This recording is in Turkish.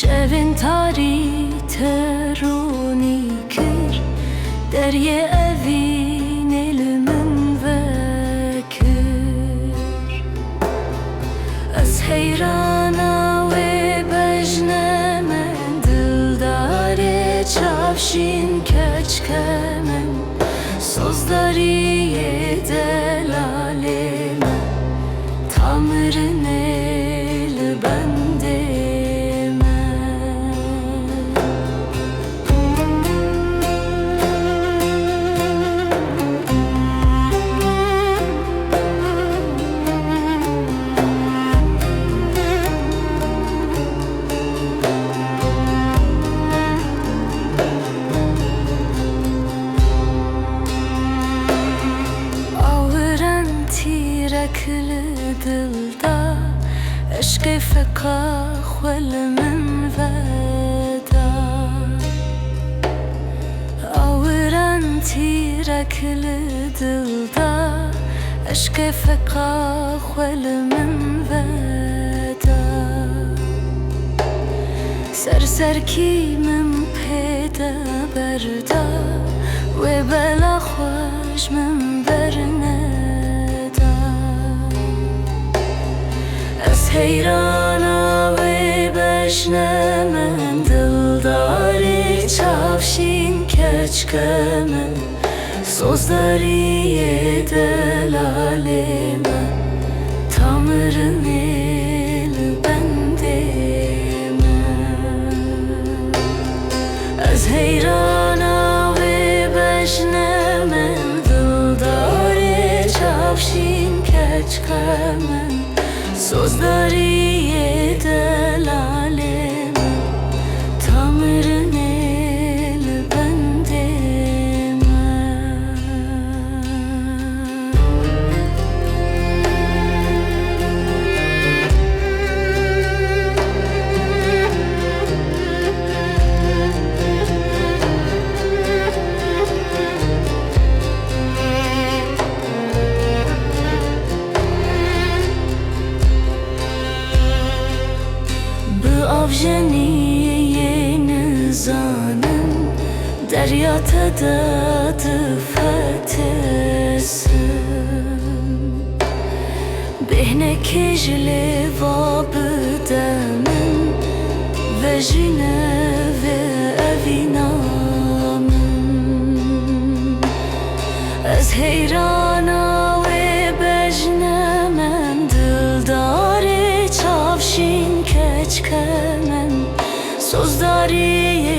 شبن تاری ترونی کر دریه اوین علمن وکر از حیرانا و بجنمن دلدار çavşin keçkemen Sozdariye delaleme Tamrın el bendeme Tirekli dilda Eşk feka xwel min veda Awiran tirekli dilda Eşk feka xwel min veda Serserkî min pêde berda Wê bela xweş min berne حیرانا و بشنمن دلداری çavşin keçkemen Sozdariye delaleme Tamrın el bendeme Az heyrana ve beshnemen dildari çavşin keçkemen Sozdariye delaleme Tamrın el bendeme Avjeniye nizanın Derya tedadı fetesin Behne kejli vabıdemin Ve jine ve evinamın Ez heyrana ve bejnemen Dildari çavşin keçkemen Sozdariye